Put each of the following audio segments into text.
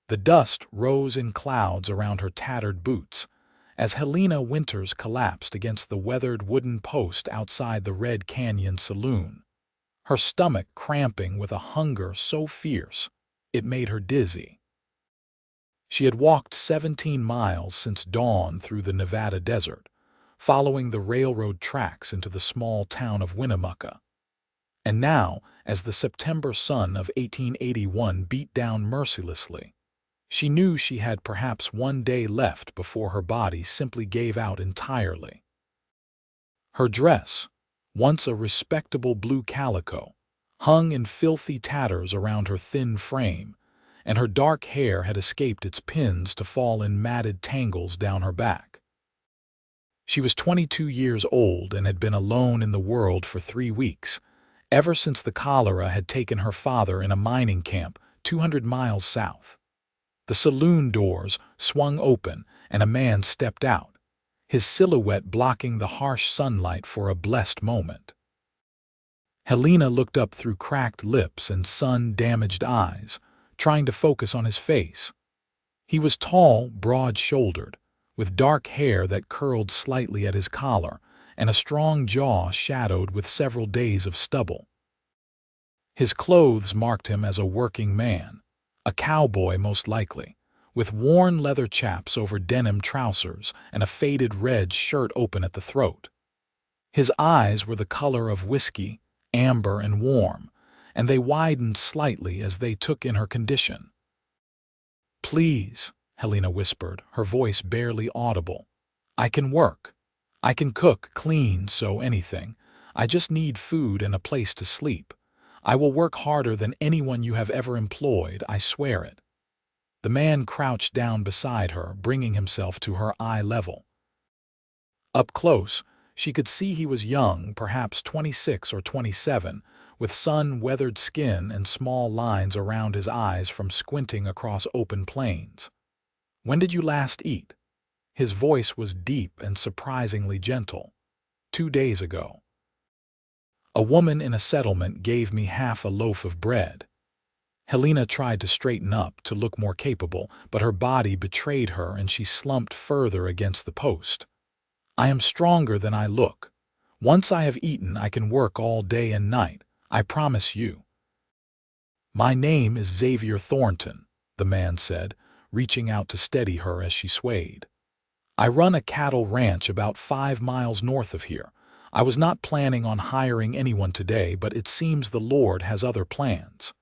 The dust rose in clouds around her tattered boots as Helena Winters collapsed against the weathered wooden post outside the Red Canyon saloon, her stomach cramping with a hunger so fierce it made her dizzy. She had walked 17 miles since dawn through the Nevada desert, following the railroad tracks into the small town of Winnemucca. And now, as the September sun of 1881 beat down mercilessly, she knew she had perhaps one day left before her body simply gave out entirely. Her dress, once a respectable blue calico, hung in filthy tatters around her thin frame, and her dark hair had escaped its pins to fall in matted tangles down her back. She was 22 years old and had been alone in the world for 3 weeks, ever since the cholera had taken her father in a mining camp 200 miles south. The saloon doors swung open and a man stepped out, his silhouette blocking the harsh sunlight for a blessed moment. Helena looked up through cracked lips and sun-damaged eyes, trying to focus on his face. He was tall, broad-shouldered, with dark hair that curled slightly at his collar and a strong jaw shadowed with several days of stubble. His clothes marked him as a working man, a cowboy most likely, with worn leather chaps over denim trousers and a faded red shirt open at the throat. His eyes were the color of whiskey, amber and warm, and they widened slightly as they took in her condition. "Please," Helena whispered, her voice barely audible. "I can work. I can cook, clean, sew, anything. I just need food and a place to sleep. I will work harder than anyone you have ever employed, I swear it." The man crouched down beside her, bringing himself to her eye level. Up close, she could see he was young, perhaps 26 or 27, with sun-weathered skin and small lines around his eyes from squinting across open plains. "When did you last eat?" His voice was deep and surprisingly gentle. "2 days ago. A woman in a settlement gave me half a loaf of bread." Helena tried to straighten up, to look more capable, but her body betrayed her and she slumped further against the post. "I am stronger than I look. Once I have eaten, I can work all day and night, I promise you." "My name is Xavier Thornton," the man said, reaching out to steady her as she swayed. "I run a cattle ranch about 5 miles north of here. I was not planning on hiring anyone today, but it seems the Lord has other plans."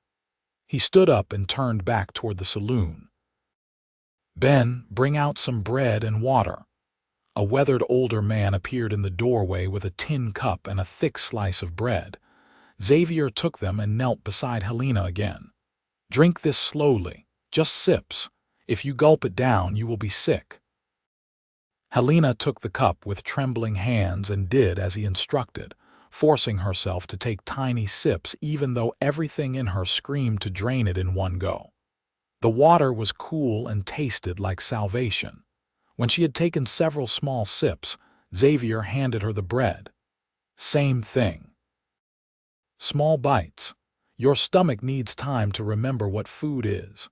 He stood up and turned back toward the saloon. "Ben, bring out some bread and water." A weathered older man appeared in the doorway with a tin cup and a thick slice of bread. Xavier took them and knelt beside Helena again. "Drink this slowly, just sips. If you gulp it down, you will be sick." Helena took the cup with trembling hands and did as he instructed, forcing herself to take tiny sips even though everything in her screamed to drain it in one go. The water was cool and tasted like salvation. When she had taken several small sips, Xavier handed her the bread. "Same thing. Small bites. Your stomach needs time to remember what food is."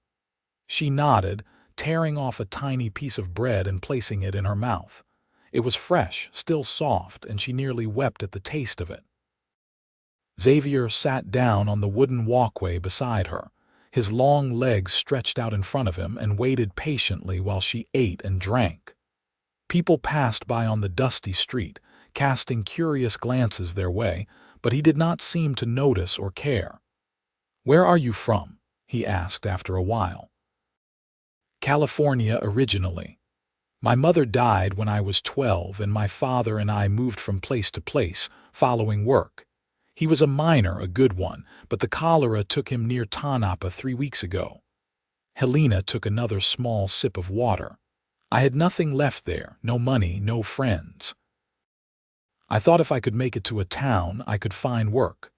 She nodded, tearing off a tiny piece of bread and placing it in her mouth. It was fresh, still soft, and she nearly wept at the taste of it. Xavier sat down on the wooden walkway beside her, his long legs stretched out in front of him, and waited patiently while she ate and drank. People passed by on the dusty street, casting curious glances their way, but he did not seem to notice or care. "Where are you from?" he asked after a while. "California originally. My mother died when I was 12 and my father and I moved from place to place, following work. He was a miner, a good one, but the cholera took him near Tanapa 3 weeks ago." Helena took another small sip of water. "I had nothing left there, no money, no friends. I thought if I could make it to a town, I could find work."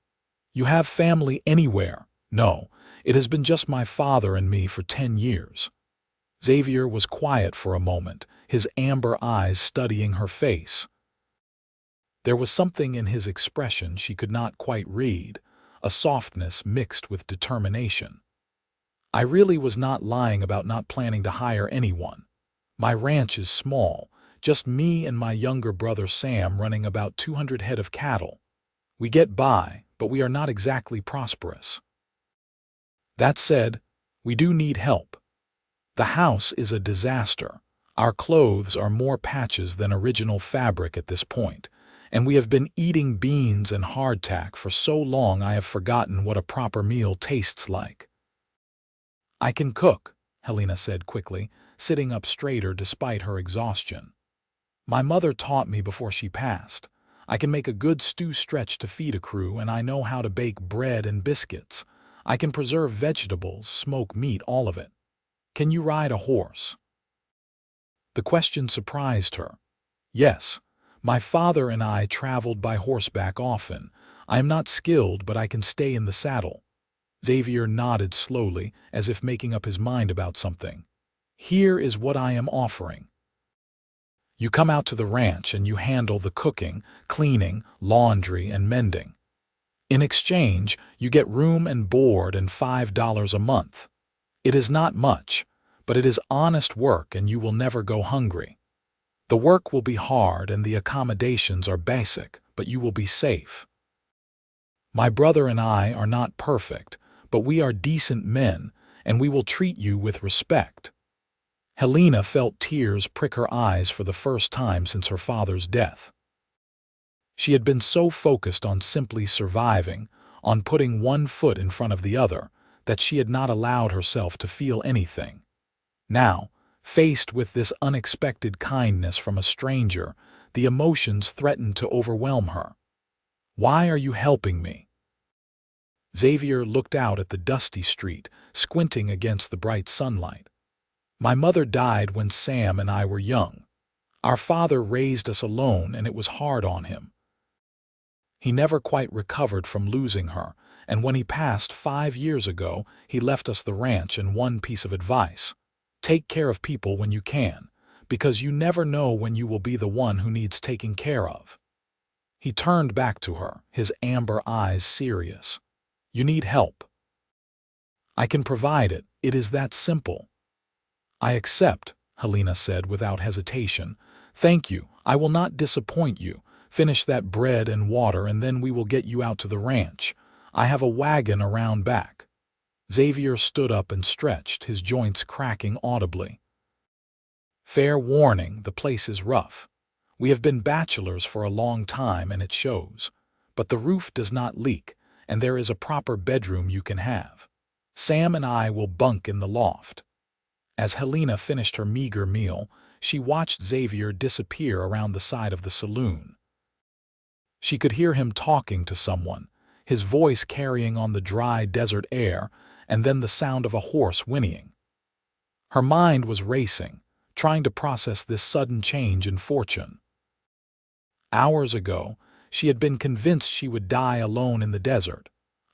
"You have family anywhere?" "No, it has been just my father and me for 10 years. Xavier was quiet for a moment, his amber eyes studying her face. There was something in his expression she could not quite read, a softness mixed with determination. I really was not lying about not planning to hire anyone. My ranch is small, just me and my younger brother Sam running about 200 head of cattle. We get by, but we are not exactly prosperous. That said, we do need help. The house is a disaster. Our clothes are more patches than original fabric at this point, and we have been eating beans and hardtack for so long I have forgotten what a proper meal tastes like. I can cook, Helena said quickly, sitting up straighter despite her exhaustion. My mother taught me before she passed. I can make a good stew stretch to feed a crew, and I know how to bake bread and biscuits. I can preserve vegetables, smoke meat, all of it. Can you ride a horse? The question surprised her. Yes, my father and I traveled by horseback often. I am not skilled, but I can stay in the saddle. Xavier nodded slowly, as if making up his mind about something. Here is what I am offering. You come out to the ranch and you handle the cooking, cleaning, laundry, and mending. In exchange, you get room and board and $5 a month. It is not much, but it is honest work and you will never go hungry. The work will be hard and the accommodations are basic, but you will be safe. My brother and I are not perfect, but we are decent men, and we will treat you with respect. Helena felt tears prick her eyes for the first time since her father's death. She had been so focused on simply surviving, on putting one foot in front of the other, that she had not allowed herself to feel anything. Now, faced with this unexpected kindness from a stranger, the emotions threatened to overwhelm her. Why are you helping me? Xavier looked out at the dusty street, squinting against the bright sunlight. My mother died when Sam and I were young. Our father raised us alone, and it was hard on him. He never quite recovered from losing her, and when he passed 5 years ago, he left us the ranch and one piece of advice. Take care of people when you can, because you never know when you will be the one who needs taking care of. He turned back to her, his amber eyes serious. You need help. I can provide it. It is that simple. I accept, Helena said without hesitation. Thank you. I will not disappoint you. Finish that bread and water and then we will get you out to the ranch. I have a wagon around back. Xavier stood up and stretched, his joints cracking audibly. Fair warning, the place is rough. We have been bachelors for a long time and it shows. But the roof does not leak, and there is a proper bedroom you can have. Sam and I will bunk in the loft. As Helena finished her meager meal, she watched Xavier disappear around the side of the saloon. She could hear him talking to someone, his voice carrying on the dry desert air, and then the sound of a horse whinnying. Her mind was racing, trying to process this sudden change in fortune. Hours ago, she had been convinced she would die alone in the desert,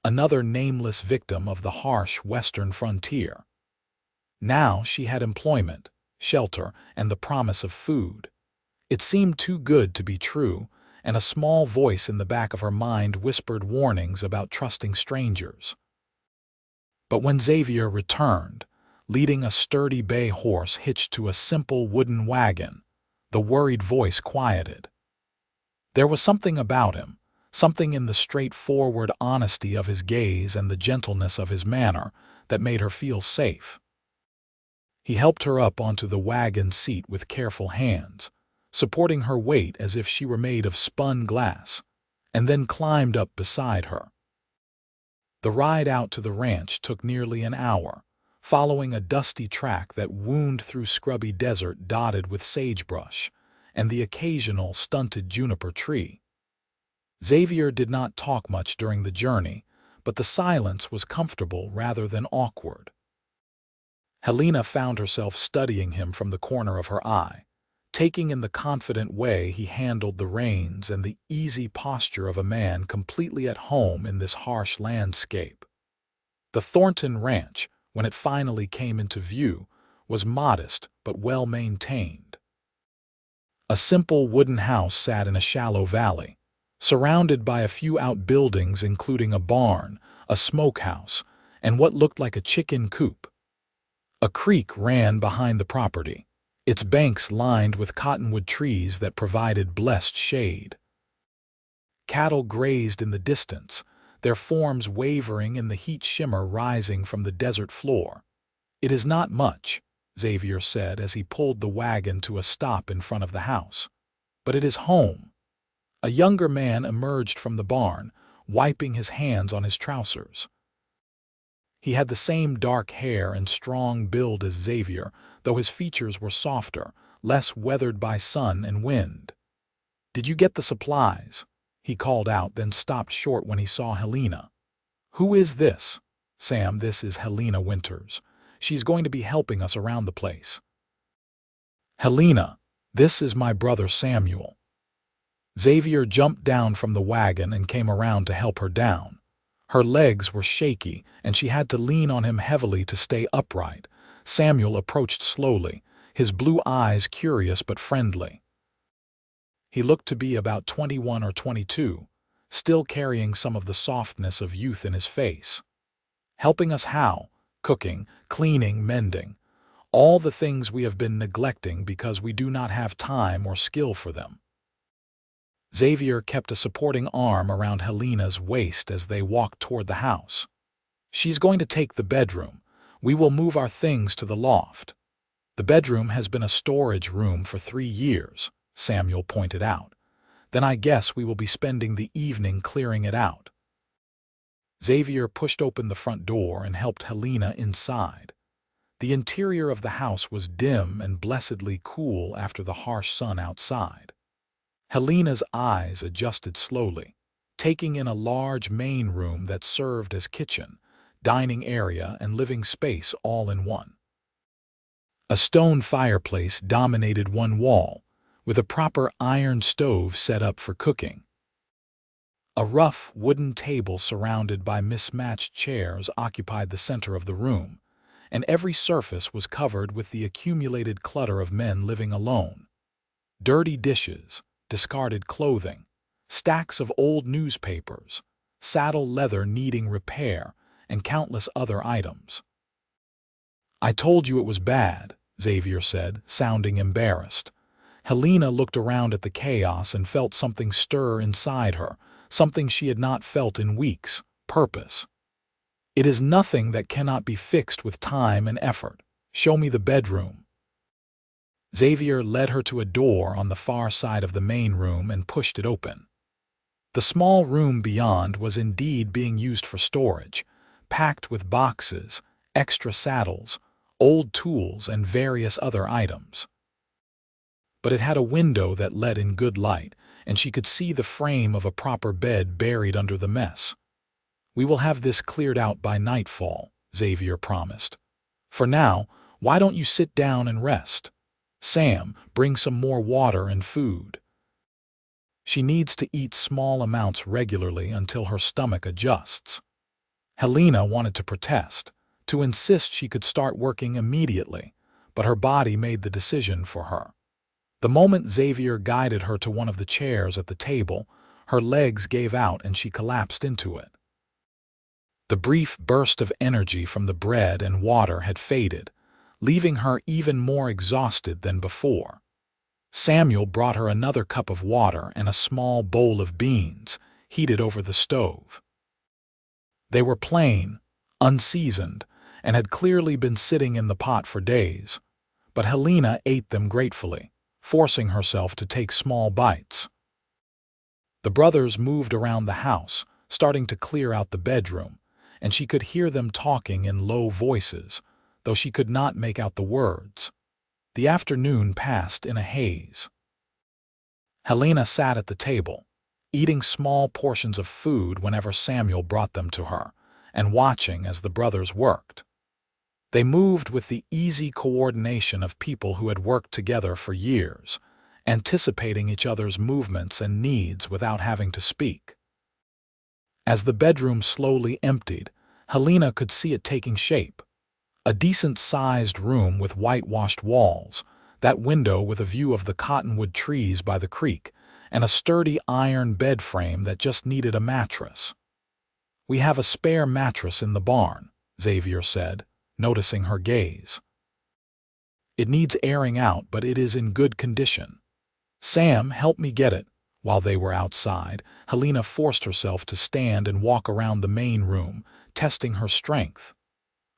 another nameless victim of the harsh western frontier. Now she had employment, shelter, and the promise of food. It seemed too good to be true, and a small voice in the back of her mind whispered warnings about trusting strangers. But when Xavier returned, leading a sturdy bay horse hitched to a simple wooden wagon, the worried voice quieted. There was something about him, something in the straightforward honesty of his gaze and the gentleness of his manner that made her feel safe. He helped her up onto the wagon seat with careful hands, supporting her weight as if she were made of spun glass, and then climbed up beside her. The ride out to the ranch took nearly an hour, following a dusty track that wound through scrubby desert dotted with sagebrush and the occasional stunted juniper tree. Xavier did not talk much during the journey, but the silence was comfortable rather than awkward. Helena found herself studying him from the corner of her eye, taking in the confident way he handled the reins and the easy posture of a man completely at home in this harsh landscape. The Thornton Ranch, when it finally came into view, was modest but well-maintained. A simple wooden house sat in a shallow valley, surrounded by a few outbuildings including a barn, a smokehouse, and what looked like a chicken coop. A creek ran behind the property, its banks lined with cottonwood trees that provided blessed shade. Cattle grazed in the distance, their forms wavering in the heat shimmer rising from the desert floor. "It is not much," Xavier said as he pulled the wagon to a stop in front of the house. "But it is home." A younger man emerged from the barn, wiping his hands on his trousers. He had the same dark hair and strong build as Xavier, though his features were softer, less weathered by sun and wind. "Did you get the supplies?" he called out, then stopped short when he saw Helena. "Who is this?" "Sam, this is Helena Winters. She's going to be helping us around the place." "Helena, this is my brother Samuel." Xavier jumped down from the wagon and came around to help her down. Her legs were shaky, and she had to lean on him heavily to stay upright. Samuel approached slowly, his blue eyes curious but friendly. He looked to be about 21 or 22, still carrying some of the softness of youth in his face. "Helping us how?" "Cooking, cleaning, mending. All the things we have been neglecting because we do not have time or skill for them." Xavier kept a supporting arm around Helena's waist as they walked toward the house. "She's going to take the bedroom. We will move our things to the loft." "The bedroom has been a storage room for 3 years," Samuel pointed out. "Then I guess we will be spending the evening clearing it out." Xavier pushed open the front door and helped Helena inside. The interior of the house was dim and blessedly cool after the harsh sun outside. Helena's eyes adjusted slowly, taking in a large main room that served as kitchen, dining area, and living space all in one. A stone fireplace dominated one wall, with a proper iron stove set up for cooking. A rough wooden table surrounded by mismatched chairs occupied the center of the room, and every surface was covered with the accumulated clutter of men living alone. Dirty dishes, discarded clothing, stacks of old newspapers, saddle leather needing repair, and countless other items. "I told you it was bad," Xavier said, sounding embarrassed. Helena looked around at the chaos and felt something stir inside her, something she had not felt in weeks: purpose. "It is nothing that cannot be fixed with time and effort. Show me the bedroom." Xavier led her to a door on the far side of the main room and pushed it open. The small room beyond was indeed being used for storage, packed with boxes, extra saddles, old tools, and various other items. But it had a window that let in good light, and she could see the frame of a proper bed buried under the mess. "We will have this cleared out by nightfall," Xavier promised. "For now, why don't you sit down and rest? Sam, bring some more water and food." She needs to eat small amounts regularly until her stomach adjusts. Helena wanted to protest, to insist she could start working immediately, but her body made the decision for her. The moment Xavier guided her to one of the chairs at the table, her legs gave out and she collapsed into it. The brief burst of energy from the bread and water had faded, leaving her even more exhausted than before. Samuel brought her another cup of water and a small bowl of beans, heated over the stove. They were plain, unseasoned, and had clearly been sitting in the pot for days, but Helena ate them gratefully, forcing herself to take small bites. The brothers moved around the house, starting to clear out the bedroom, and she could hear them talking in low voices, though she could not make out the words. The afternoon passed in a haze. Helena sat at the table, eating small portions of food whenever Samuel brought them to her, and watching as the brothers worked. They moved with the easy coordination of people who had worked together for years, anticipating each other's movements and needs without having to speak. As the bedroom slowly emptied, Helena could see it taking shape. A decent-sized room with whitewashed walls, that window with a view of the cottonwood trees by the creek, and a sturdy iron bed frame that just needed a mattress. "We have a spare mattress in the barn," Xavier said, noticing her gaze. It needs airing out, but it is in good condition. Sam, help me get it. While they were outside, Helena forced herself to stand and walk around the main room, testing her strength.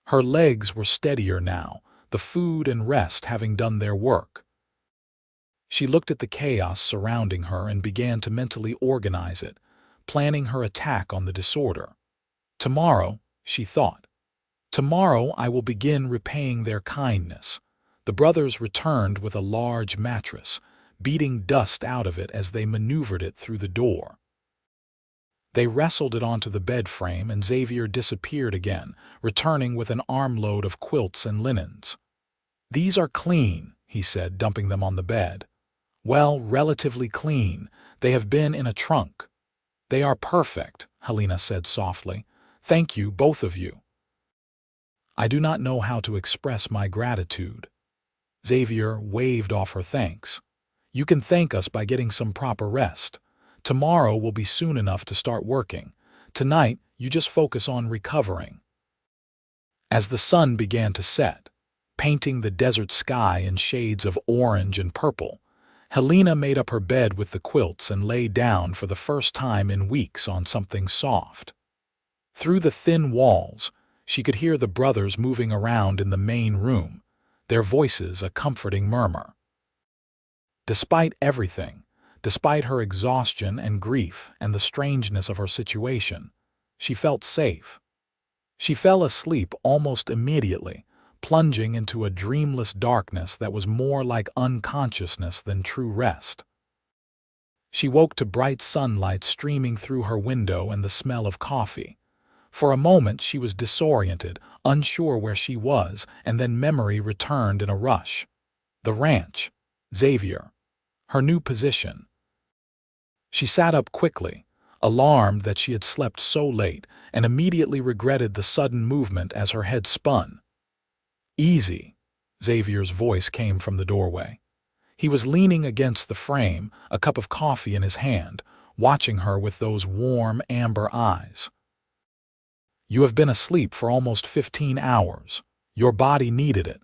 Her legs were steadier now, the food and rest having done their work. She looked at the chaos surrounding her and began to mentally organize it, planning her attack on the disorder. Tomorrow, she thought, tomorrow I will begin repaying their kindness. The brothers returned with a large mattress, beating dust out of it as they maneuvered it through the door. They wrestled it onto the bed frame and Xavier disappeared again, returning with an armload of quilts and linens. "These are clean," he said, dumping them on the bed. "Well, relatively clean. They have been in a trunk." "They are perfect," Helena said softly. "Thank you, both of you." "I do not know how to express my gratitude." Xavier waved off her thanks. "You can thank us by getting some proper rest. Tomorrow will be soon enough to start working. Tonight, you just focus on recovering." As the sun began to set, painting the desert sky in shades of orange and purple, Helena made up her bed with the quilts and lay down for the first time in weeks on something soft. Through the thin walls, she could hear the brothers moving around in the main room, their voices a comforting murmur. Despite everything, despite her exhaustion and grief and the strangeness of her situation, she felt safe. She fell asleep almost immediately, plunging into a dreamless darkness that was more like unconsciousness than true rest. She woke to bright sunlight streaming through her window and the smell of coffee. For a moment she was disoriented, unsure where she was, and then memory returned in a rush. The ranch, Xavier, her new position. She sat up quickly, alarmed that she had slept so late, and immediately regretted the sudden movement as her head spun. "Easy," Xavier's voice came from the doorway. He was leaning against the frame, a cup of coffee in his hand, watching her with those warm, amber eyes. "You have been asleep for almost 15 hours. Your body needed it."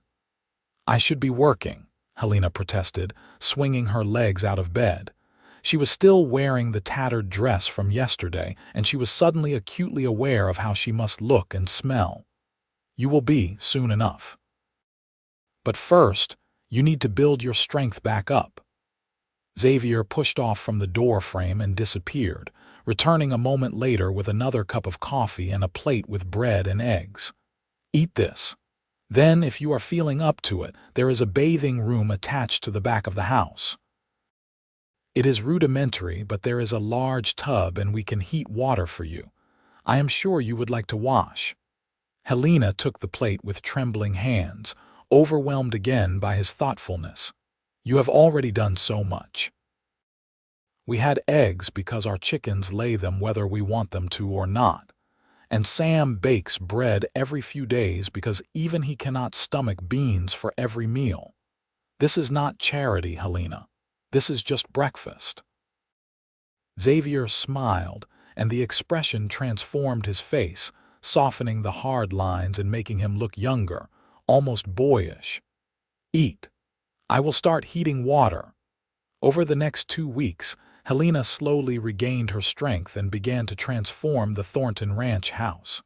"I should be working," Helena protested, swinging her legs out of bed. She was still wearing the tattered dress from yesterday, and she was suddenly acutely aware of how she must look and smell. "You will be soon enough. But first, you need to build your strength back up." Xavier pushed off from the door frame and disappeared, returning a moment later with another cup of coffee and a plate with bread and eggs. "Eat this. Then, if you are feeling up to it, there is a bathing room attached to the back of the house. It is rudimentary, but there is a large tub and we can heat water for you. I am sure you would like to wash." Helena took the plate with trembling hands, overwhelmed again by his thoughtfulness. "You have already done so much. We had eggs because our chickens lay them whether we want them to or not. And Sam bakes bread every few days because even he cannot stomach beans for every meal. This is not charity, Helena. This is just breakfast." Xavier smiled, and the expression transformed his face, softening the hard lines and making him look younger, almost boyish. "Eat. I will start heating water." Over the next 2 weeks, Helena slowly regained her strength and began to transform the Thornton Ranch house.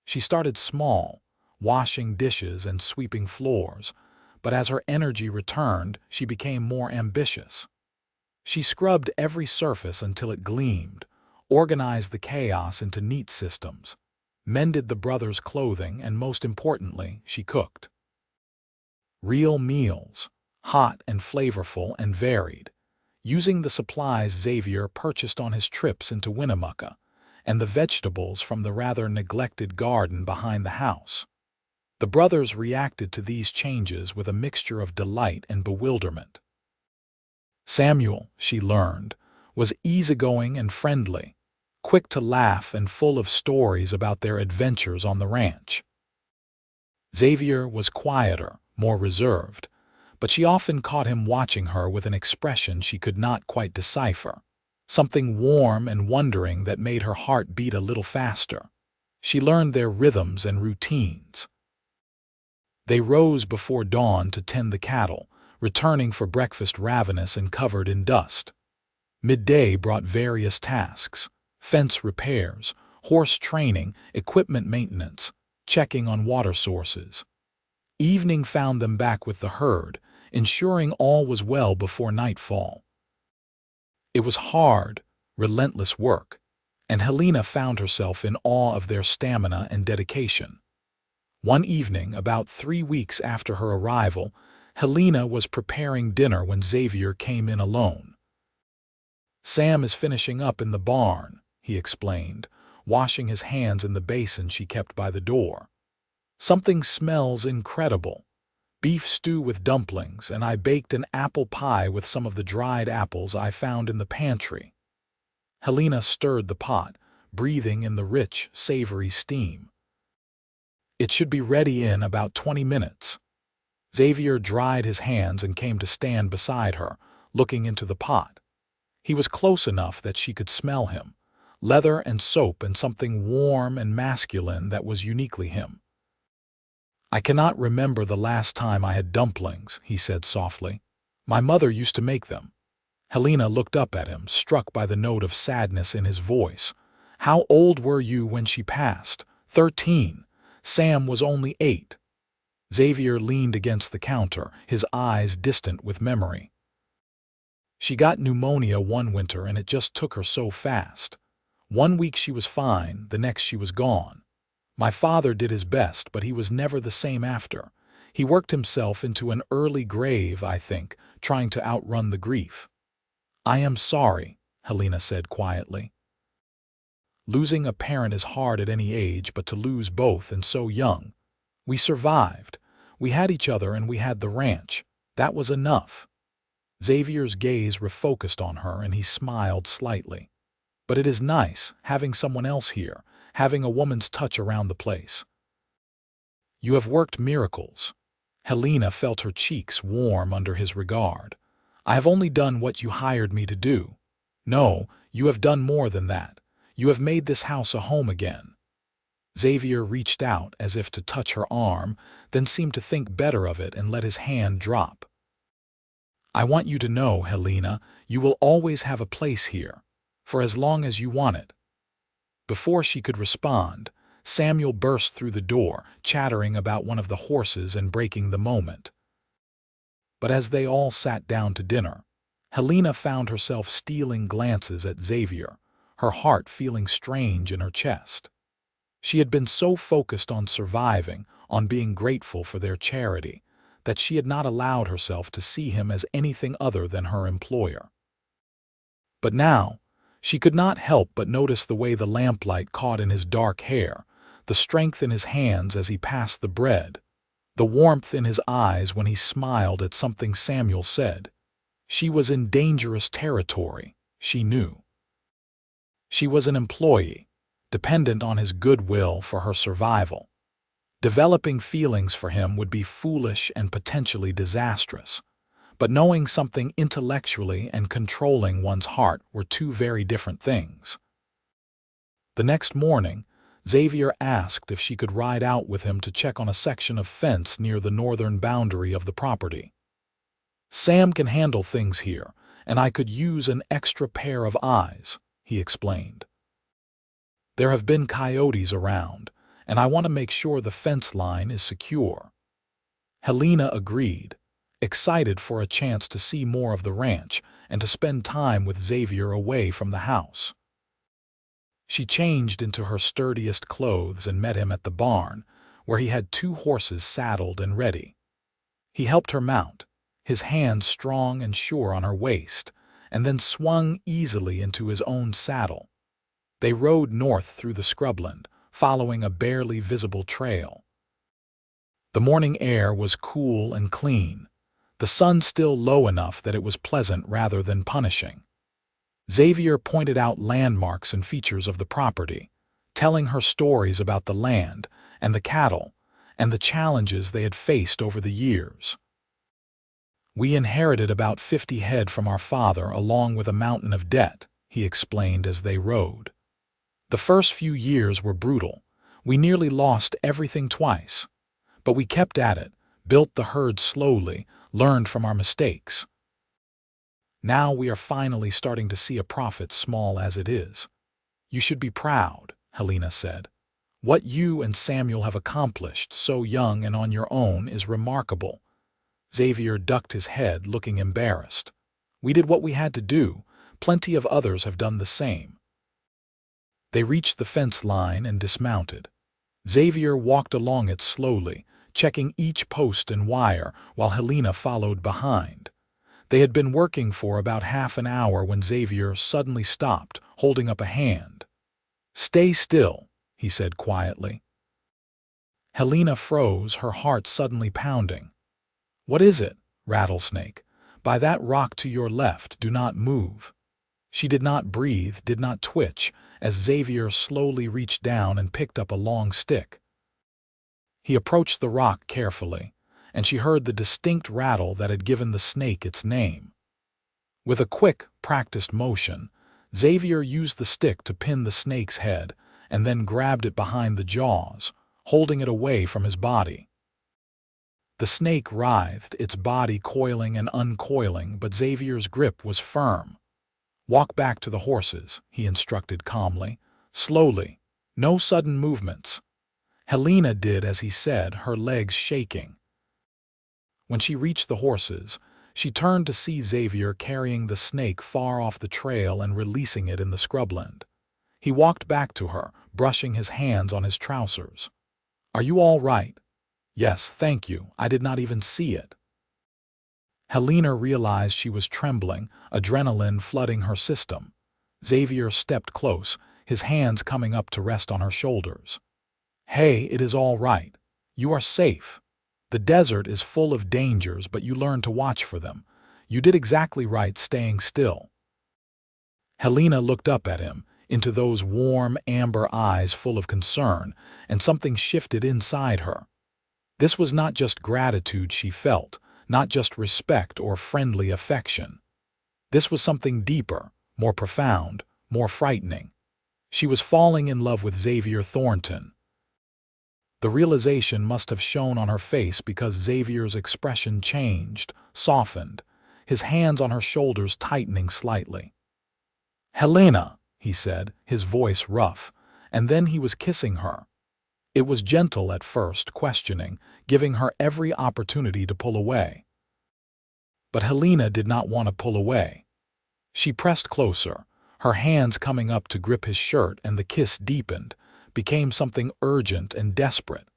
She started small, washing dishes and sweeping floors, but as her energy returned, she became more ambitious. She scrubbed every surface until it gleamed, organized the chaos into neat systems, mended the brothers' clothing, and most importantly, she cooked. Real meals, hot and flavorful and varied, using the supplies Xavier purchased on his trips into Winnemucca, and the vegetables from the rather neglected garden behind the house. The brothers reacted to these changes with a mixture of delight and bewilderment. Samuel, she learned, was easygoing and friendly, quick to laugh and full of stories about their adventures on the ranch. Xavier was quieter, more reserved, but she often caught him watching her with an expression she could not quite decipher, something warm and wondering that made her heart beat a little faster. She learned their rhythms and routines. They rose before dawn to tend the cattle, returning for breakfast ravenous and covered in dust. Midday brought various tasks: fence repairs, horse training, equipment maintenance, checking on water sources. Evening found them back with the herd, ensuring all was well before nightfall. It was hard, relentless work, and Helena found herself in awe of their stamina and dedication. One evening, about 3 weeks after her arrival, Helena was preparing dinner when Xavier came in alone. "Sam is finishing up in the barn," he explained, washing his hands in the basin she kept by the door. "Something smells incredible. Beef stew with dumplings, and I baked an apple pie with some of the dried apples I found in the pantry." Helena stirred the pot, breathing in the rich, savory steam. "It should be ready in about 20 minutes. Xavier dried his hands and came to stand beside her, looking into the pot. He was close enough that she could smell him, leather and soap and something warm and masculine that was uniquely him. "I cannot remember the last time I had dumplings," he said softly. "My mother used to make them." Helena looked up at him, struck by the note of sadness in his voice. "How old were you when she passed?" 13. Sam was only 8. Xavier leaned against the counter, his eyes distant with memory. "She got pneumonia one winter and it just took her so fast. 1 week she was fine, the next she was gone. My father did his best, but he was never the same after. He worked himself into an early grave, I think, trying to outrun the grief." "I am sorry," Helena said quietly. "Losing a parent is hard at any age, but to lose both and so young. We survived. We had each other and we had the ranch. That was enough." Xavier's gaze refocused on her and he smiled slightly. "But it is nice, having someone else here, having a woman's touch around the place." "You have worked miracles." Helena felt her cheeks warm under his regard. "I have only done what you hired me to do." "No, you have done more than that. You have made this house a home again." Xavier reached out as if to touch her arm, then seemed to think better of it and let his hand drop. "I want you to know, Helena, you will always have a place here, for as long as you want it." Before she could respond, Samuel burst through the door, chattering about one of the horses and breaking the moment. But as they all sat down to dinner, Helena found herself stealing glances at Xavier, her heart feeling strange in her chest. She had been so focused on surviving, on being grateful for their charity, that she had not allowed herself to see him as anything other than her employer. But now, she could not help but notice the way the lamplight caught in his dark hair, the strength in his hands as he passed the bread, the warmth in his eyes when he smiled at something Samuel said. She was in dangerous territory, she knew. She was an employee, dependent on his goodwill for her survival. Developing feelings for him would be foolish and potentially disastrous, but knowing something intellectually and controlling one's heart were two very different things. The next morning, Xavier asked if she could ride out with him to check on a section of fence near the northern boundary of the property. "Sam can handle things here, and I could use an extra pair of eyes," he explained. "There have been coyotes around, and I want to make sure the fence line is secure." Helena agreed, excited for a chance to see more of the ranch and to spend time with Xavier away from the house. She changed into her sturdiest clothes and met him at the barn, where he had 2 horses saddled and ready. He helped her mount, his hands strong and sure on her waist, and then swung easily into his own saddle. They rode north through the scrubland, following a barely visible trail. The morning air was cool and clean, the sun still low enough that it was pleasant rather than punishing. Xavier pointed out landmarks and features of the property, telling her stories about the land and the cattle and the challenges they had faced over the years. "We inherited about 50 head from our father along with a mountain of debt," he explained as they rode. "The first few years were brutal. We nearly lost everything twice. But we kept at it, built the herd slowly, learned from our mistakes. Now we are finally starting to see a profit, small as it is. You should be proud, Helena said. What you and Samuel have accomplished so young and on your own is remarkable. Xavier ducked his head, looking embarrassed. We did what we had to do. Plenty of others have done the same. They reached the fence line and dismounted. Xavier walked along it slowly, checking each post and wire, while Helena followed behind. They had been working for about half an hour when Xavier suddenly stopped, holding up a hand. "Stay still," he said quietly. Helena froze, her heart suddenly pounding. "What is it, Rattlesnake? By that rock to your left, do not move." She did not breathe, did not twitch, as Xavier slowly reached down and picked up a long stick. He approached the rock carefully, and she heard the distinct rattle that had given the snake its name. With a quick, practiced motion, Xavier used the stick to pin the snake's head, and then grabbed it behind the jaws, holding it away from his body. The snake writhed, its body coiling and uncoiling, but Xavier's grip was firm. "Walk back to the horses," he instructed calmly. "Slowly. No sudden movements." Helena did as he said, her legs shaking. When she reached the horses, she turned to see Xavier carrying the snake far off the trail and releasing it in the scrubland. He walked back to her, brushing his hands on his trousers. "Are you all right?" "Yes, thank you. I did not even see it." Helena realized she was trembling, adrenaline flooding her system. Xavier stepped close, his hands coming up to rest on her shoulders. "Hey, it is all right. You are safe. The desert is full of dangers, but you learn to watch for them. You did exactly right staying still." Helena looked up at him, into those warm, amber eyes full of concern, and something shifted inside her. This was not just gratitude she felt, not just respect or friendly affection. This was something deeper, more profound, more frightening. She was falling in love with Xavier Thornton. The realization must have shown on her face because Xavier's expression changed, softened, his hands on her shoulders tightening slightly. "Helena," he said, his voice rough, and then he was kissing her. It was gentle at first, questioning, giving her every opportunity to pull away. But Helena did not want to pull away. She pressed closer, her hands coming up to grip his shirt, and the kiss deepened, became something urgent and desperate.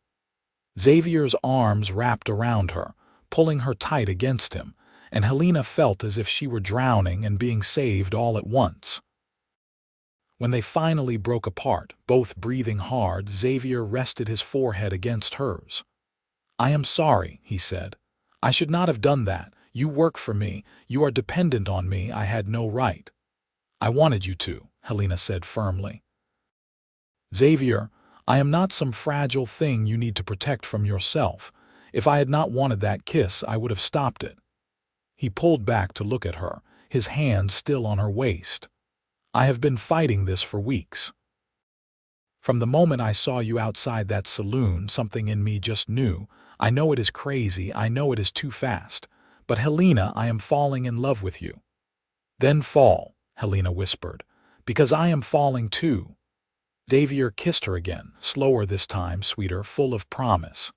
Xavier's arms wrapped around her, pulling her tight against him, and Helena felt as if she were drowning and being saved all at once. When they finally broke apart, both breathing hard, Xavier rested his forehead against hers. "I am sorry," he said. "I should not have done that. You work for me. You are dependent on me. I had no right." "I wanted you to," Helena said firmly. "Xavier, I am not some fragile thing you need to protect from yourself. If I had not wanted that kiss, I would have stopped it." He pulled back to look at her, his hand still on her waist. "I have been fighting this for weeks. From the moment I saw you outside that saloon, something in me just knew. I know it is crazy, I know it is too fast. But Helena, I am falling in love with you." "Then fall," Helena whispered, "because I am falling too." Xavier kissed her again, slower this time, sweeter, full of promise.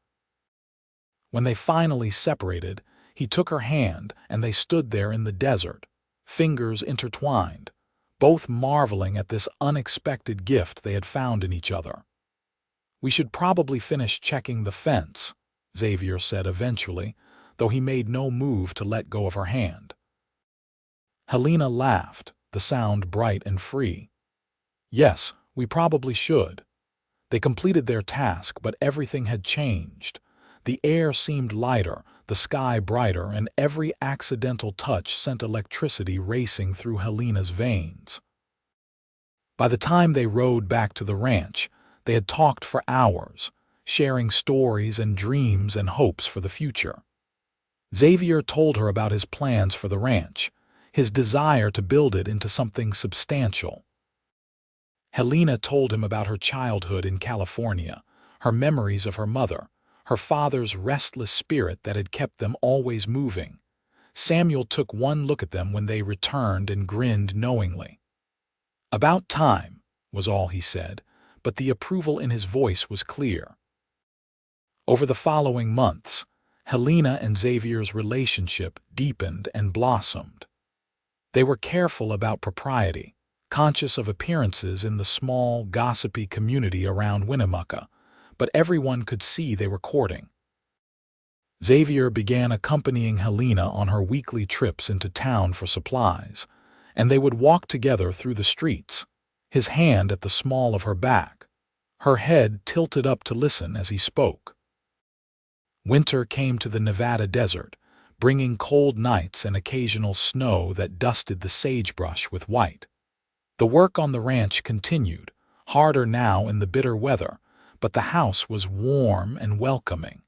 When they finally separated, he took her hand and they stood there in the desert, fingers intertwined, both marveling at this unexpected gift they had found in each other. "We should probably finish checking the fence," Xavier said eventually, though he made no move to let go of her hand. Helena laughed, the sound bright and free. "Yes, we probably should." They completed their task, but everything had changed. The air seemed lighter, the sky brighter, and every accidental touch sent electricity racing through Helena's veins. By the time they rode back to the ranch, they had talked for hours, sharing stories and dreams and hopes for the future. Xavier told her about his plans for the ranch, his desire to build it into something substantial. Helena told him about her childhood in California, her memories of her mother, her father's restless spirit that had kept them always moving. Samuel took one look at them when they returned and grinned knowingly. "About time," was all he said, but the approval in his voice was clear. Over the following months, Helena and Xavier's relationship deepened and blossomed. They were careful about propriety, conscious of appearances in the small, gossipy community around Winnemucca, but everyone could see they were courting. Xavier began accompanying Helena on her weekly trips into town for supplies, and they would walk together through the streets, his hand at the small of her back, her head tilted up to listen as he spoke. Winter came to the Nevada desert, bringing cold nights and occasional snow that dusted the sagebrush with white. The work on the ranch continued, harder now in the bitter weather, but the house was warm and welcoming.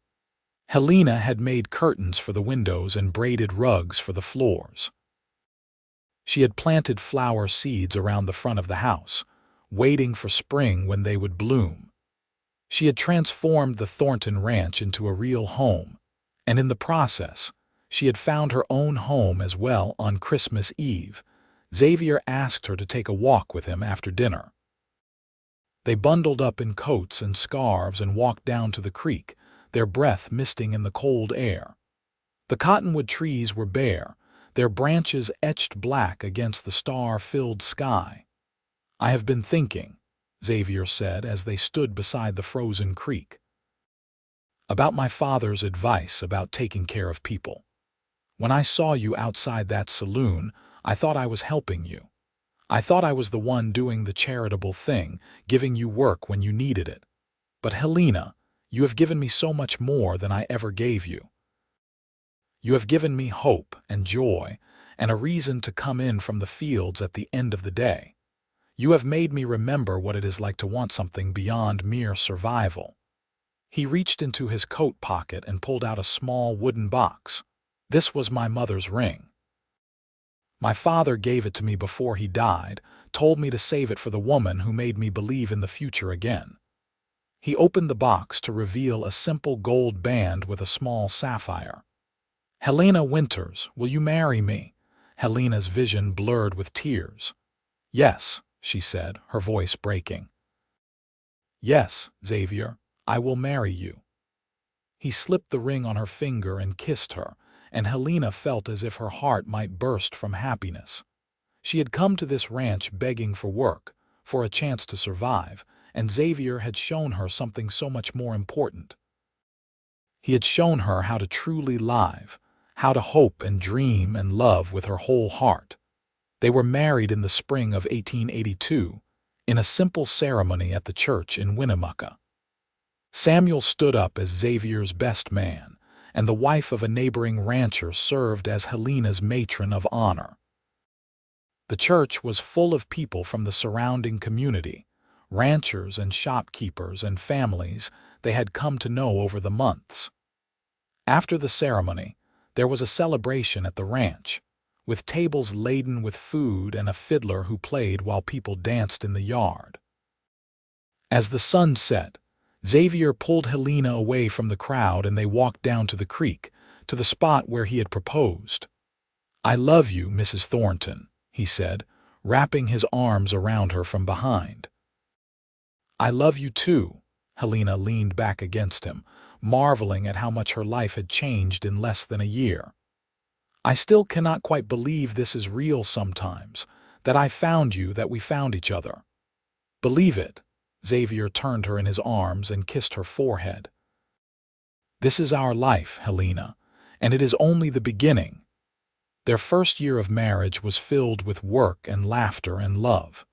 Helena had made curtains for the windows and braided rugs for the floors. She had planted flower seeds around the front of the house, waiting for spring when they would bloom. She had transformed the Thornton ranch into a real home, and in the process, she had found her own home as well. On Christmas Eve, Xavier asked her to take a walk with him after dinner. They bundled up in coats and scarves and walked down to the creek, their breath misting in the cold air. The cottonwood trees were bare, their branches etched black against the star-filled sky. "I have been thinking," Xavier said as they stood beside the frozen creek, "about my father's advice about taking care of people. When I saw you outside that saloon, I thought I was helping you. I thought I was the one doing the charitable thing, giving you work when you needed it. But Helena, you have given me so much more than I ever gave you. You have given me hope and joy and a reason to come in from the fields at the end of the day. You have made me remember what it is like to want something beyond mere survival." He reached into his coat pocket and pulled out a small wooden box. "This was my mother's ring. My father gave it to me before he died, told me to save it for the woman who made me believe in the future again." He opened the box to reveal a simple gold band with a small sapphire. "Helena Winters, will you marry me?" Helena's vision blurred with tears. "Yes," she said, her voice breaking. "Yes, Xavier, I will marry you." He slipped the ring on her finger and kissed her, and Helena felt as if her heart might burst from happiness. She had come to this ranch begging for work, for a chance to survive, and Xavier had shown her something so much more important. He had shown her how to truly live, how to hope and dream and love with her whole heart. They were married in the spring of 1882, in a simple ceremony at the church in Winnemucca. Samuel stood up as Xavier's best man, and the wife of a neighboring rancher served as Helena's matron of honor. The church was full of people from the surrounding community, ranchers and shopkeepers and families they had come to know over the months. After the ceremony, there was a celebration at the ranch, with tables laden with food and a fiddler who played while people danced in the yard. As the sun set, Xavier pulled Helena away from the crowd and they walked down to the creek, to the spot where he had proposed. "I love you, Mrs. Thornton," he said, wrapping his arms around her from behind. "I love you too." Helena leaned back against him, marveling at how much her life had changed in less than a year. "I still cannot quite believe this is real sometimes, that I found you, that we found each other." "Believe it." Xavier turned her in his arms and kissed her forehead. "This is our life, Helena, and it is only the beginning." Their first year of marriage was filled with work and laughter and love.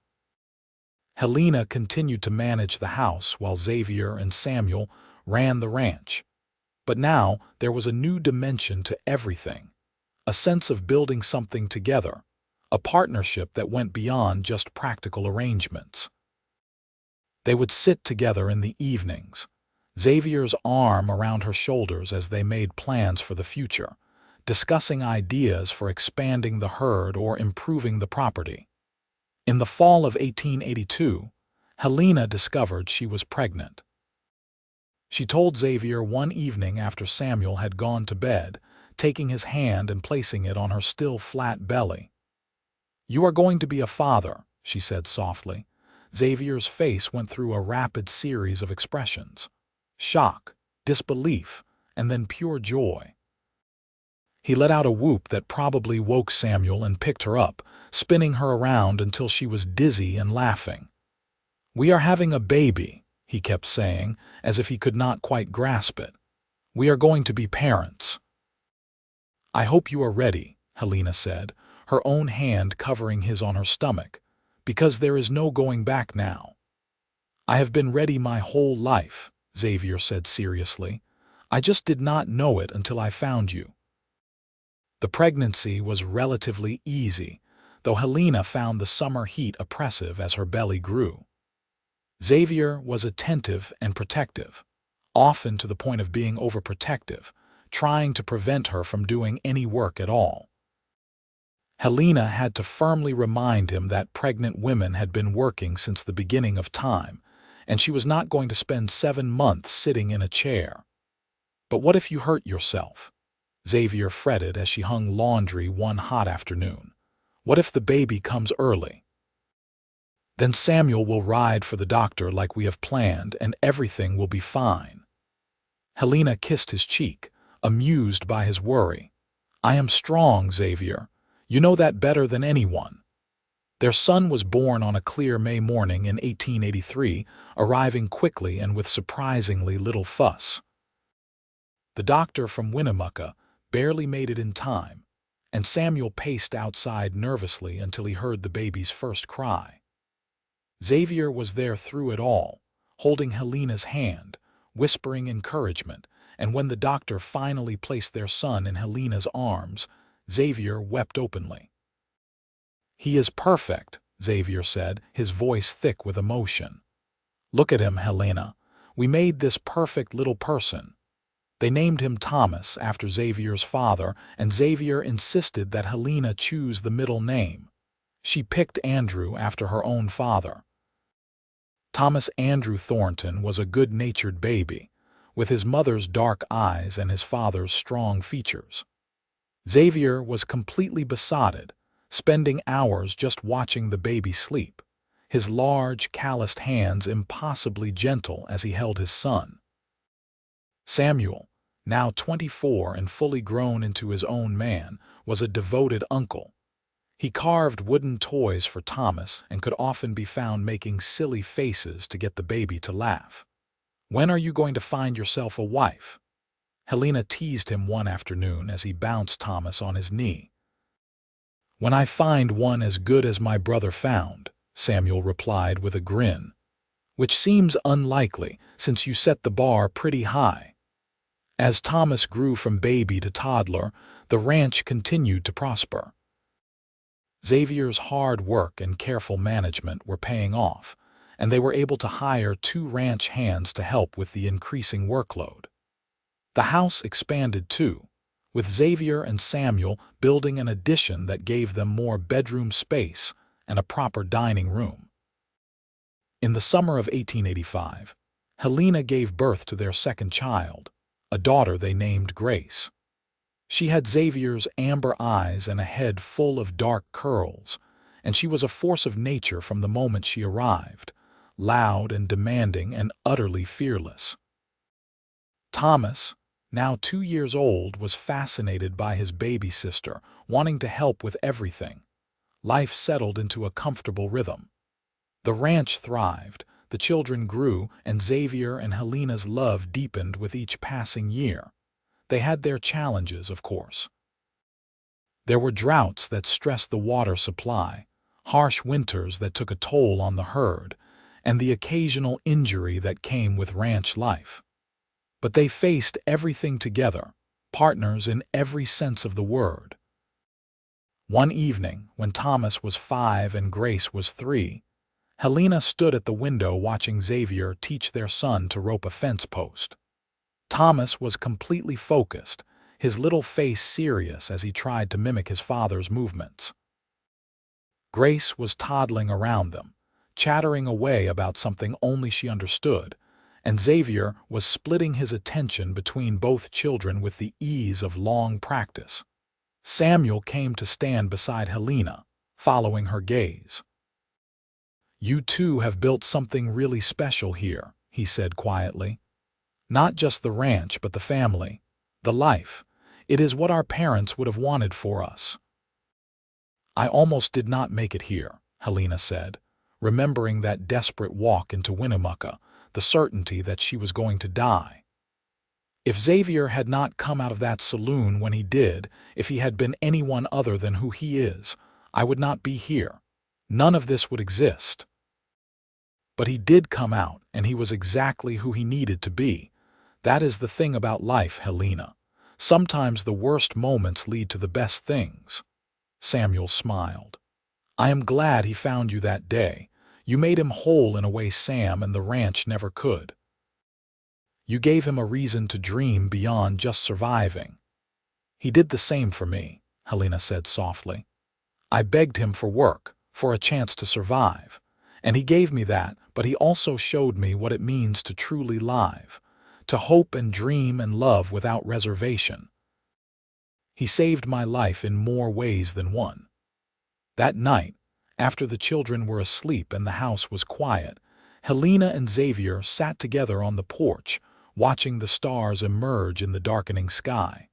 Helena continued to manage the house while Xavier and Samuel ran the ranch. But now there was a new dimension to everything, a sense of building something together, a partnership that went beyond just practical arrangements. They would sit together in the evenings, Xavier's arm around her shoulders as they made plans for the future, discussing ideas for expanding the herd or improving the property. In the fall of 1882, Helena discovered she was pregnant. She told Xavier one evening after Samuel had gone to bed, taking his hand and placing it on her still flat belly. "You are going to be a father," she said softly. Xavier's face went through a rapid series of expressions: shock, disbelief, and then pure joy. He let out a whoop that probably woke Samuel and picked her up, spinning her around until she was dizzy and laughing. "We are having a baby," he kept saying, as if he could not quite grasp it. "We are going to be parents." "I hope you are ready," Helena said, her own hand covering his on her stomach, "because there is no going back now." "I have been ready my whole life," Xavier said seriously. "I just did not know it until I found you." The pregnancy was relatively easy, though Helena found the summer heat oppressive as her belly grew. Xavier was attentive and protective, often to the point of being overprotective, trying to prevent her from doing any work at all. Helena had to firmly remind him that pregnant women had been working since the beginning of time, and she was not going to spend 7 months sitting in a chair. "But what if you hurt yourself?" Xavier fretted as she hung laundry one hot afternoon. "What if the baby comes early?" "Then Samuel will ride for the doctor like we have planned, and everything will be fine." Helena kissed his cheek, amused by his worry. "I am strong, Xavier. You know that better than anyone." Their son was born on a clear May morning in 1883, arriving quickly and with surprisingly little fuss. The doctor from Winnemucca barely made it in time, and Samuel paced outside nervously until he heard the baby's first cry. Xavier was there through it all, holding Helena's hand, whispering encouragement, and when the doctor finally placed their son in Helena's arms, Xavier wept openly. "He is perfect," Xavier said, his voice thick with emotion. "Look at him, Helena. We made this perfect little person." They named him Thomas after Xavier's father, and Xavier insisted that Helena choose the middle name. She picked Andrew after her own father. Thomas Andrew Thornton was a good-natured baby, with his mother's dark eyes and his father's strong features. Xavier was completely besotted, spending hours just watching the baby sleep, his large, calloused hands impossibly gentle as he held his son. Samuel, now 24 and fully grown into his own man, was a devoted uncle. He carved wooden toys for Thomas and could often be found making silly faces to get the baby to laugh. "When are you going to find yourself a wife?" Helena teased him one afternoon as he bounced Thomas on his knee. "When I find one as good as my brother found," Samuel replied with a grin. "Which seems unlikely, since you set the bar pretty high." As Thomas grew from baby to toddler, the ranch continued to prosper. Xavier's hard work and careful management were paying off, and they were able to hire 2 ranch hands to help with the increasing workload. The house expanded too, with Xavier and Samuel building an addition that gave them more bedroom space and a proper dining room. In the summer of 1885, Helena gave birth to their second child, a daughter they named Grace. She had Xavier's amber eyes and a head full of dark curls, and she was a force of nature from the moment she arrived, loud and demanding and utterly fearless. Thomas, now 2 years old, was fascinated by his baby sister, wanting to help with everything. Life settled into a comfortable rhythm. The ranch thrived, the children grew, and Xavier and Helena's love deepened with each passing year. They had their challenges, of course. There were droughts that stressed the water supply, harsh winters that took a toll on the herd, and the occasional injury that came with ranch life. But they faced everything together, partners in every sense of the word. One evening, when Thomas was 5 and Grace was 3, Helena stood at the window watching Xavier teach their son to rope a fence post. Thomas was completely focused, his little face serious as he tried to mimic his father's movements. Grace was toddling around them, chattering away about something only she understood, and Xavier was splitting his attention between both children with the ease of long practice. Samuel came to stand beside Helena, following her gaze. "You two have built something really special here," he said quietly. "Not just the ranch, but the family, the life. It is what our parents would have wanted for us." "I almost did not make it here," Helena said, remembering that desperate walk into Winnemucca, the certainty that she was going to die. If Xavier had not come out of that saloon when he did, if he had been anyone other than who he is, I would not be here. None of this would exist. But he did come out, and he was exactly who he needed to be. That is the thing about life, Helena. Sometimes the worst moments lead to the best things. Samuel smiled. "I am glad he found you that day. You made him whole in a way Sam and the ranch never could. You gave him a reason to dream beyond just surviving." "He did the same for me," Helena said softly. "I begged him for work, for a chance to survive. And he gave me that, but he also showed me what it means to truly live, to hope and dream and love without reservation. He saved my life in more ways than one." That night, after the children were asleep and the house was quiet, Helena and Xavier sat together on the porch, watching the stars emerge in the darkening sky.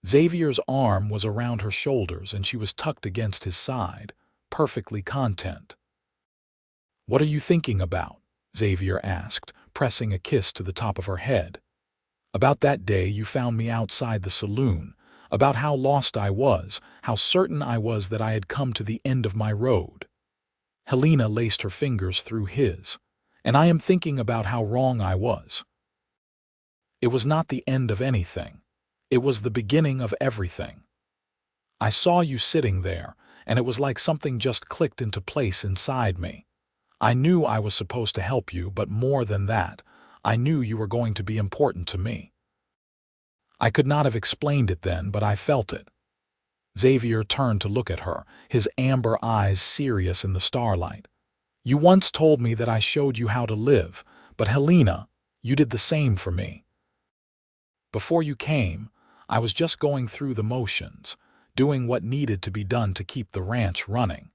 Xavier's arm was around her shoulders and she was tucked against his side, perfectly content. "What are you thinking about?" Xavier asked, pressing a kiss to the top of her head. "About that day you found me outside the saloon, about how lost I was, how certain I was that I had come to the end of my road." Helena laced her fingers through his. "And I am thinking about how wrong I was. It was not the end of anything. It was the beginning of everything. I saw you sitting there, and it was like something just clicked into place inside me. I knew I was supposed to help you, but more than that, I knew you were going to be important to me. I could not have explained it then, but I felt it." Xavier turned to look at her, his amber eyes serious in the starlight. "You once told me that I showed you how to live, but Helena, you did the same for me. Before you came, I was just going through the motions, doing what needed to be done to keep the ranch running.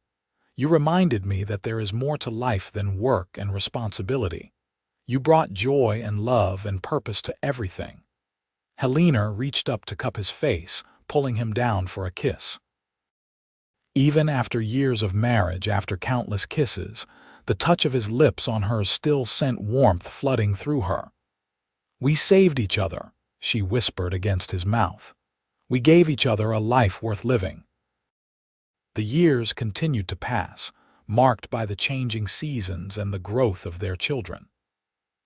You reminded me that there is more to life than work and responsibility. You brought joy and love and purpose to everything." Helena reached up to cup his face, pulling him down for a kiss. Even after years of marriage, after countless kisses, the touch of his lips on hers still sent warmth flooding through her. "We saved each other," she whispered against his mouth. "We gave each other a life worth living." The years continued to pass, marked by the changing seasons and the growth of their children.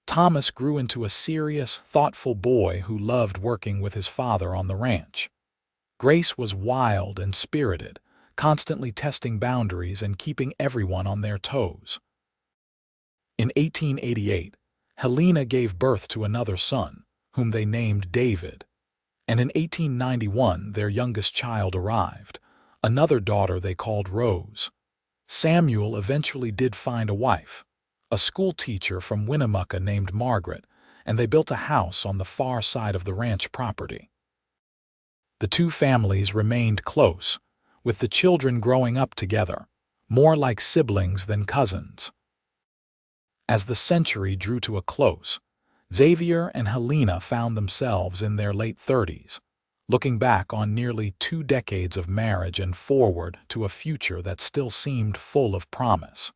Thomas grew into a serious, thoughtful boy who loved working with his father on the ranch. Grace was wild and spirited, constantly testing boundaries and keeping everyone on their toes. In 1888, Helena gave birth to another son, whom they named David. And in 1891, their youngest child arrived, another daughter they called Rose. Samuel eventually did find a wife, a school teacher from Winnemucca named Margaret, and they built a house on the far side of the ranch property. The two families remained close, with the children growing up together, more like siblings than cousins. As the century drew to a close, Xavier and Helena found themselves in their late 30s, looking back on nearly 2 decades of marriage and forward to a future that still seemed full of promise.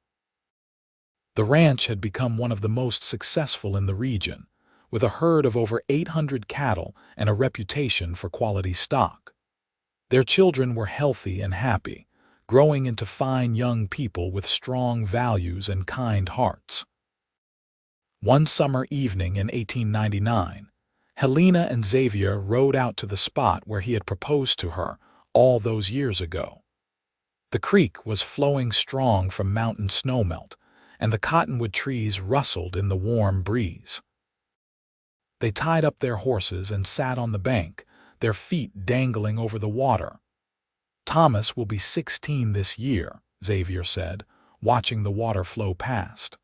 The ranch had become one of the most successful in the region, with a herd of over 800 cattle and a reputation for quality stock. Their children were healthy and happy, growing into fine young people with strong values and kind hearts. One summer evening in 1899, Helena and Xavier rode out to the spot where he had proposed to her all those years ago. The creek was flowing strong from mountain snowmelt, and the cottonwood trees rustled in the warm breeze. They tied up their horses and sat on the bank, their feet dangling over the water. "Thomas will be 16 this year," Xavier said, watching the water flow past.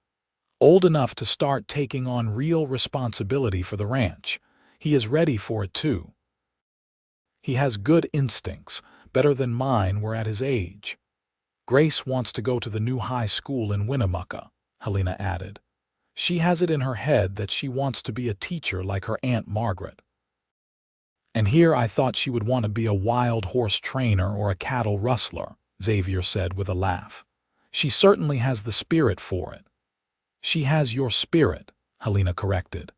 Old enough to start taking on real responsibility for the ranch. He is ready for it too. He has good instincts, better than mine were at his age. Grace wants to go to the new high school in Winnemucca, Helena added. She has it in her head that she wants to be a teacher like her Aunt Margaret. And here I thought she would want to be a wild horse trainer or a cattle rustler, Xavier said with a laugh. She certainly has the spirit for it. She has your spirit, Helena corrected.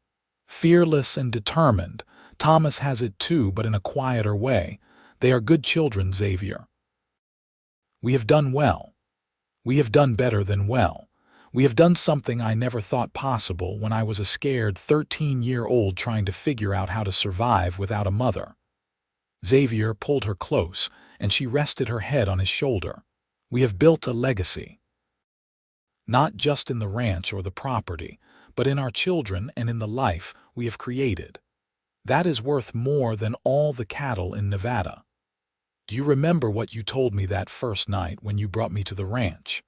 Fearless and determined. Thomas has it too, but in a quieter way. They are good children, Xavier. We have done well. We have done better than well. We have done something I never thought possible when I was a scared 13-year-old trying to figure out how to survive without a mother. Xavier pulled her close, and she rested her head on his shoulder. We have built a legacy. Not just in the ranch or the property, but in our children and in the life we have created. That is worth more than all the cattle in Nevada. Do you remember what you told me that first night when you brought me to the ranch?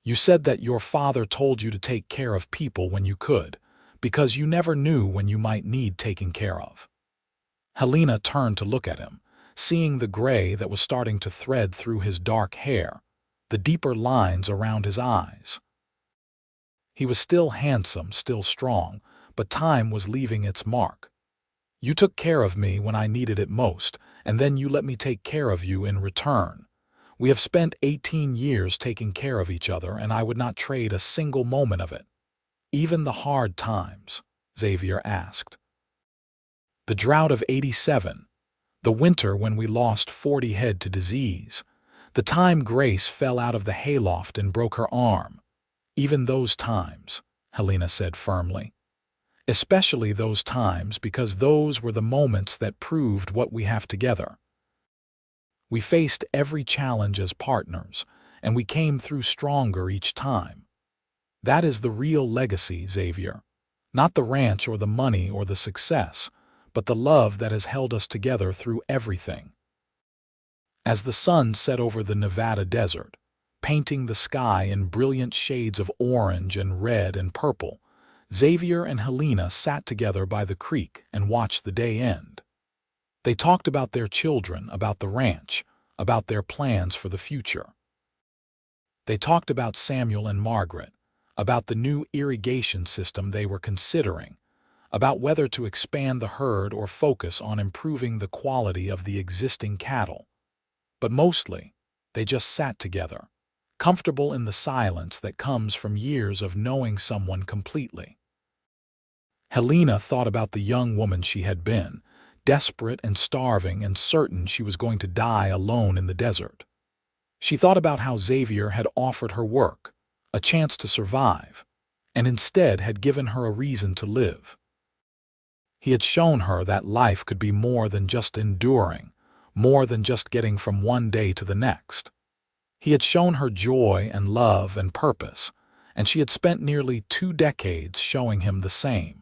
You said that your father told you to take care of people when you could, because you never knew when you might need taking care of. Helena turned to look at him, seeing the gray that was starting to thread through his dark hair, the deeper lines around his eyes. He was still handsome, still strong, but time was leaving its mark. You took care of me when I needed it most, and then you let me take care of you in return. We have spent 18 years taking care of each other, and I would not trade a single moment of it. Even the hard times, Xavier asked. The drought of '87, the winter when we lost 40 head to disease, the time Grace fell out of the hayloft and broke her arm. Even those times, Helena said firmly. Especially those times, because those were the moments that proved what we have together. We faced every challenge as partners, and we came through stronger each time. That is the real legacy, Xavier. Not the ranch or the money or the success, but the love that has held us together through everything. As the sun set over the Nevada desert, painting the sky in brilliant shades of orange and red and purple, Xavier and Helena sat together by the creek and watched the day end. They talked about their children, about the ranch, about their plans for the future. They talked about Samuel and Margaret, about the new irrigation system they were considering, about whether to expand the herd or focus on improving the quality of the existing cattle. But mostly, they just sat together, comfortable in the silence that comes from years of knowing someone completely. Helena thought about the young woman she had been, desperate and starving and certain she was going to die alone in the desert. She thought about how Xavier had offered her work, a chance to survive, and instead had given her a reason to live. He had shown her that life could be more than just enduring, more than just getting from one day to the next. He had shown her joy and love and purpose, and she had spent nearly 2 decades showing him the same.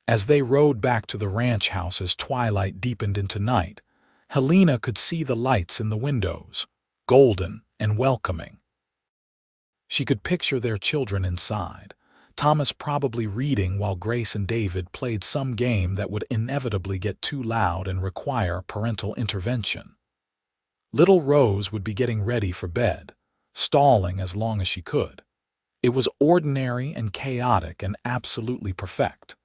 As they rode back to the ranch house as twilight deepened into night, Helena could see the lights in the windows, golden and welcoming. She could picture their children inside, Thomas probably reading while Grace and David played some game that would inevitably get too loud and require parental intervention. Little Rose would be getting ready for bed, stalling as long as she could. It was ordinary and chaotic and absolutely perfect.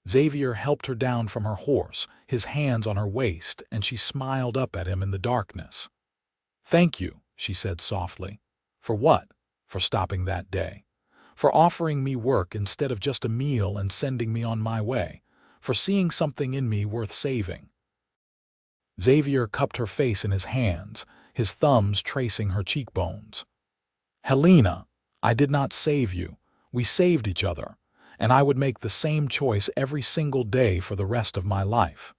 Xavier helped her down from her horse, his hands on her waist, and she smiled up at him in the darkness. "Thank you," she said softly. "For what?" "For stopping that day. For offering me work instead of just a meal and sending me on my way. For seeing something in me worth saving." Xavier cupped her face in his hands, his thumbs tracing her cheekbones. "Helena, I did not save you. We saved each other. And I would make the same choice every single day for the rest of my life.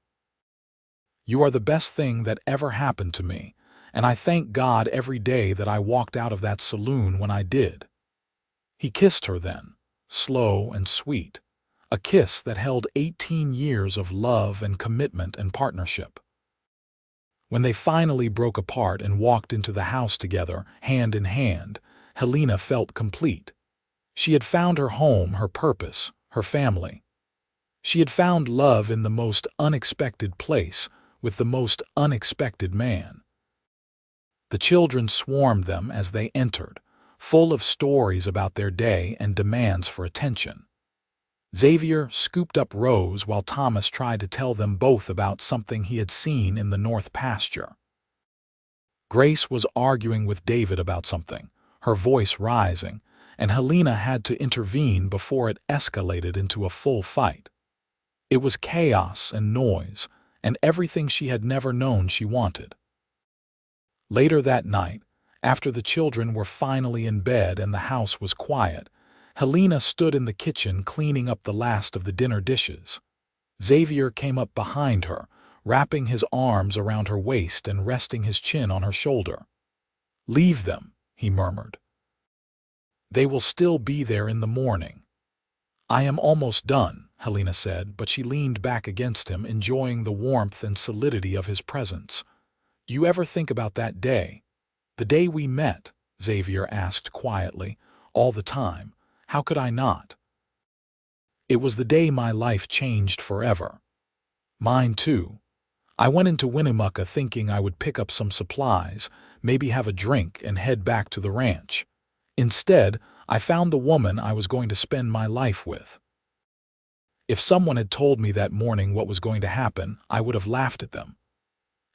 You are the best thing that ever happened to me, and I thank God every day that I walked out of that saloon when I did." He kissed her then, slow and sweet, a kiss that held 18 years of love and commitment and partnership. When they finally broke apart and walked into the house together, hand in hand, Helena felt complete. She had found her home, her purpose, her family. She had found love in the most unexpected place, with the most unexpected man. The children swarmed them as they entered, full of stories about their day and demands for attention. Xavier scooped up Rose while Thomas tried to tell them both about something he had seen in the north pasture. Grace was arguing with David about something, her voice rising, and Helena had to intervene before it escalated into a full fight. It was chaos and noise, and everything she had never known she wanted. Later that night, after the children were finally in bed and the house was quiet, Helena stood in the kitchen cleaning up the last of the dinner dishes. Xavier came up behind her, wrapping his arms around her waist and resting his chin on her shoulder. "Leave them," he murmured. "They will still be there in the morning." "I am almost done," Helena said, but she leaned back against him, enjoying the warmth and solidity of his presence. "You ever think about that day? The day we met?" Xavier asked quietly. "All the time. How could I not? It was the day my life changed forever." "Mine too. I went into Winnemucca thinking I would pick up some supplies, maybe have a drink and head back to the ranch. Instead, I found the woman I was going to spend my life with. If someone had told me that morning what was going to happen, I would have laughed at them."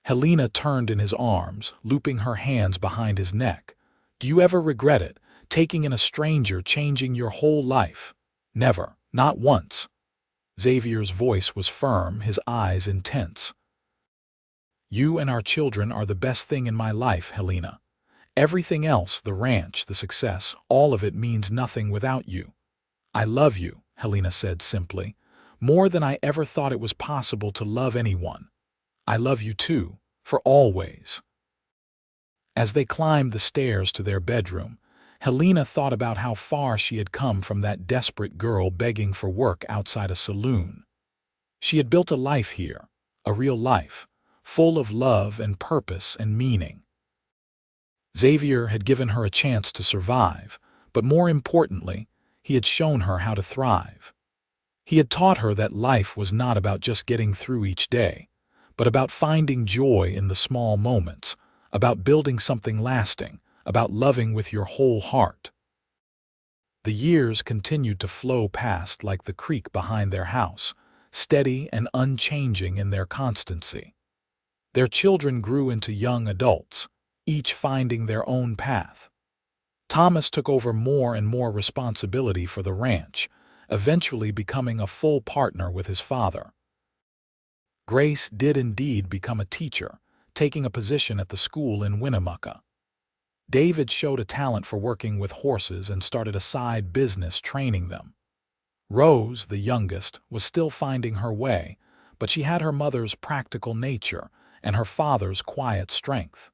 Helena turned in his arms, looping her hands behind his neck. "Do you ever regret it, taking in a stranger, changing your whole life?" "Never, not once." Xavier's voice was firm, his eyes intense. "You and our children are the best thing in my life, Helena. Everything else, the ranch, the success, all of it means nothing without you." "I love you," Helena said simply, "more than I ever thought it was possible to love anyone. I love you too, for always." As they climbed the stairs to their bedroom, Helena thought about how far she had come from that desperate girl begging for work outside a saloon. She had built a life here, a real life, full of love and purpose and meaning. Xavier had given her a chance to survive, but more importantly, he had shown her how to thrive. He had taught her that life was not about just getting through each day, but about finding joy in the small moments, about building something lasting, about loving with your whole heart. The years continued to flow past like the creek behind their house, steady and unchanging in their constancy. Their children grew into young adults, each finding their own path. Thomas took over more and more responsibility for the ranch, eventually becoming a full partner with his father. Grace did indeed become a teacher, taking a position at the school in Winnemucca. David showed a talent for working with horses and started a side business training them. Rose, the youngest, was still finding her way, but she had her mother's practical nature and her father's quiet strength.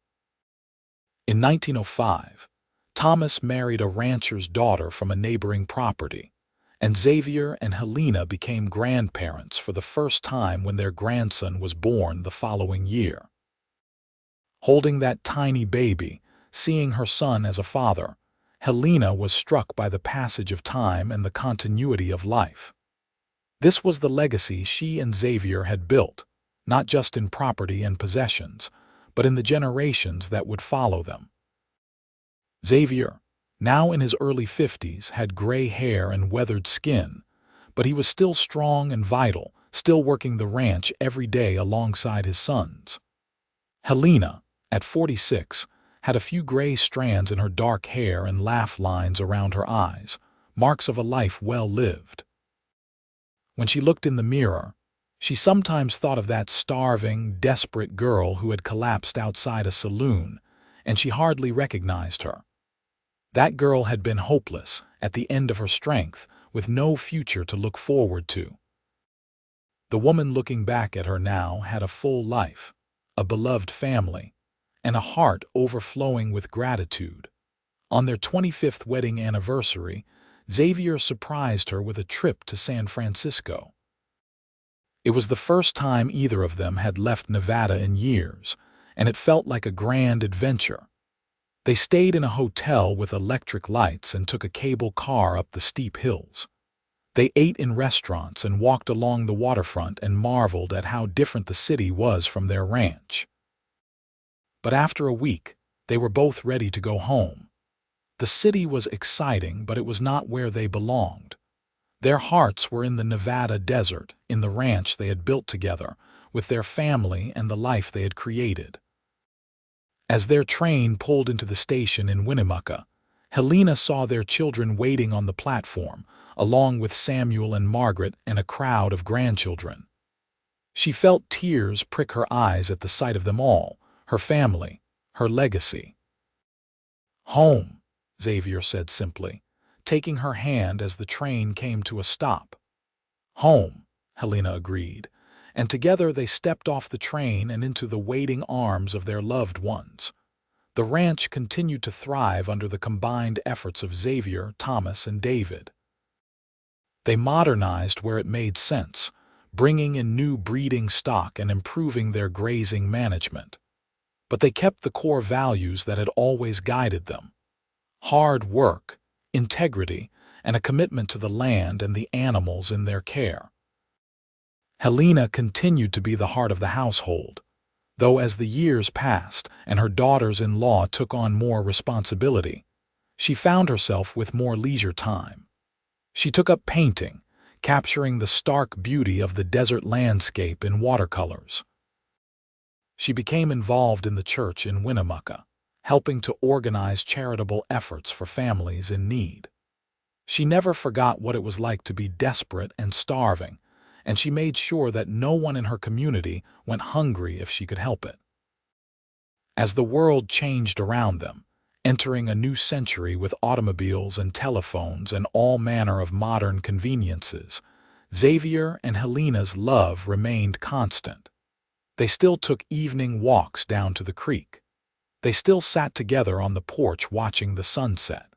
In 1905, Thomas married a rancher's daughter from a neighboring property, and Xavier and Helena became grandparents for the first time when their grandson was born the following year. Holding that tiny baby, seeing her son as a father, Helena was struck by the passage of time and the continuity of life. This was the legacy she and Xavier had built, not just in property and possessions, but in the generations that would follow them. Xavier, now in his early 50s, had gray hair and weathered skin, but he was still strong and vital, still working the ranch every day alongside his sons. Helena, at 46, had a few gray strands in her dark hair and laugh lines around her eyes, marks of a life well lived. When she looked in the mirror, she sometimes thought of that starving, desperate girl who had collapsed outside a saloon, and she hardly recognized her. That girl had been hopeless, at the end of her strength, with no future to look forward to. The woman looking back at her now had a full life, a beloved family, and a heart overflowing with gratitude. On their 25th wedding anniversary, Xavier surprised her with a trip to San Francisco. It was the first time either of them had left Nevada in years, and it felt like a grand adventure. They stayed in a hotel with electric lights and took a cable car up the steep hills. They ate in restaurants and walked along the waterfront and marveled at how different the city was from their ranch. But after a week, they were both ready to go home. The city was exciting, but it was not where they belonged. Their hearts were in the Nevada desert, in the ranch they had built together, with their family and the life they had created. As their train pulled into the station in Winnemucca, Helena saw their children waiting on the platform, along with Samuel and Margaret and a crowd of grandchildren. She felt tears prick her eyes at the sight of them all, her family, her legacy. "Home," Xavier said simply, taking her hand as the train came to a stop. "Home," Helena agreed, and together they stepped off the train and into the waiting arms of their loved ones. The ranch continued to thrive under the combined efforts of Xavier, Thomas, and David. They modernized where it made sense, bringing in new breeding stock and improving their grazing management. But they kept the core values that had always guided them: hard work, integrity, and a commitment to the land and the animals in their care. Helena continued to be the heart of the household, though as the years passed and her daughters-in-law took on more responsibility, she found herself with more leisure time. She took up painting, capturing the stark beauty of the desert landscape in watercolors. She became involved in the church in Winnemucca, helping to organize charitable efforts for families in need. She never forgot what it was like to be desperate and starving, and she made sure that no one in her community went hungry if she could help it. As the world changed around them, entering a new century with automobiles and telephones and all manner of modern conveniences, Xavier and Helena's love remained constant. They still took evening walks down to the creek. They still sat together on the porch watching the sunset.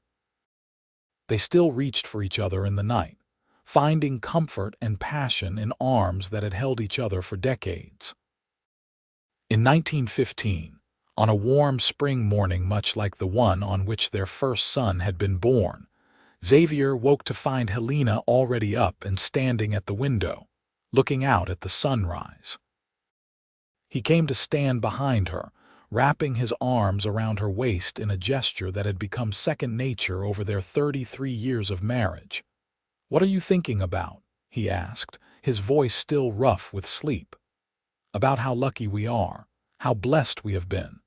They still reached for each other in the night, finding comfort and passion in arms that had held each other for decades. In 1915, on a warm spring morning much like the one on which their first son had been born, Xavier woke to find Helena already up and standing at the window, looking out at the sunrise. He came to stand behind her, wrapping his arms around her waist in a gesture that had become second nature over their 33 years of marriage. "What are you thinking about?" he asked, his voice still rough with sleep. "About how lucky we are, how blessed we have been."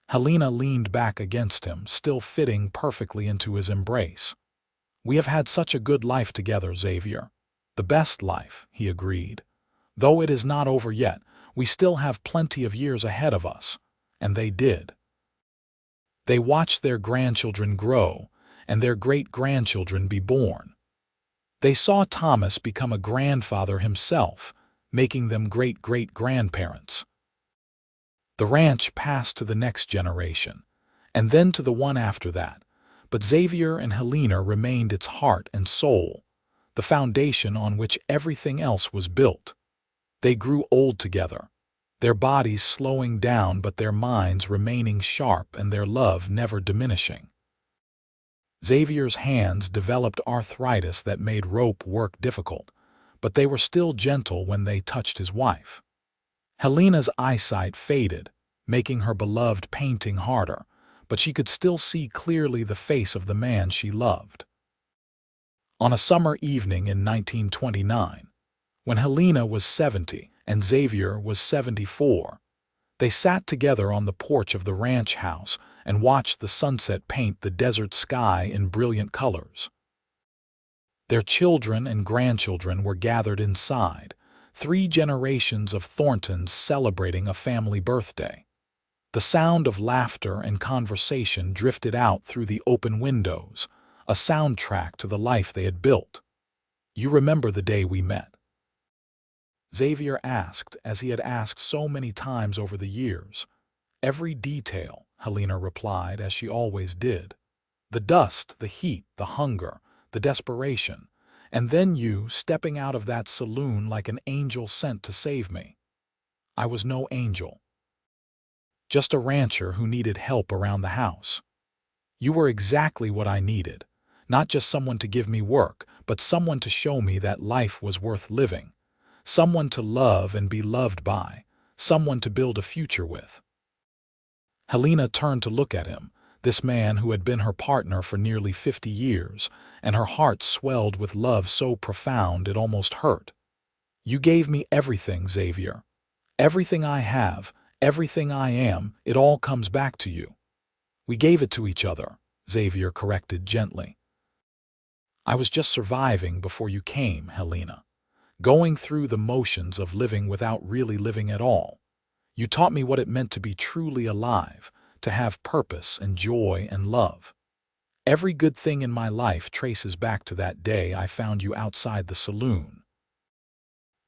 Helena leaned back against him, still fitting perfectly into his embrace. "We have had such a good life together, Xavier. The best life," he agreed. "Though it is not over yet, we still have plenty of years ahead of us." And they did. They watched their grandchildren grow and their great-grandchildren be born. They saw Thomas become a grandfather himself, making them great-great-grandparents. The ranch passed to the next generation, and then to the one after that, but Xavier and Helena remained its heart and soul, the foundation on which everything else was built. They grew old together, their bodies slowing down but their minds remaining sharp and their love never diminishing. Xavier's hands developed arthritis that made rope work difficult, but they were still gentle when they touched his wife. Helena's eyesight faded, making her beloved painting harder, but she could still see clearly the face of the man she loved. On a summer evening in 1929, when Helena was 70 and Xavier was 74, they sat together on the porch of the ranch house and watched the sunset paint the desert sky in brilliant colors. Their children and grandchildren were gathered inside, 3 generations of Thorntons celebrating a family birthday. The sound of laughter and conversation drifted out through the open windows, a soundtrack to the life they had built. "You remember the day we met?" Xavier asked, as he had asked so many times over the years. "Every detail," Helena replied, as she always did. "The dust, the heat, the hunger, the desperation, and then you stepping out of that saloon like an angel sent to save me." "I was no angel." just a rancher who needed help around the house. You were exactly what I needed, not just someone to give me work, but someone to show me that life was worth living, someone to love and be loved by, someone to build a future with. Helena turned to look at him, this man who had been her partner for nearly 50 years, and her heart swelled with love so profound it almost hurt. You gave me everything, Xavier. Everything I have, everything I am, it all comes back to you. We gave it to each other, Xavier corrected gently. I was just surviving before you came, Helena, going through the motions of living without really living at all. You taught me what it meant to be truly alive, to have purpose and joy and love. Every good thing in my life traces back to that day I found you outside the saloon.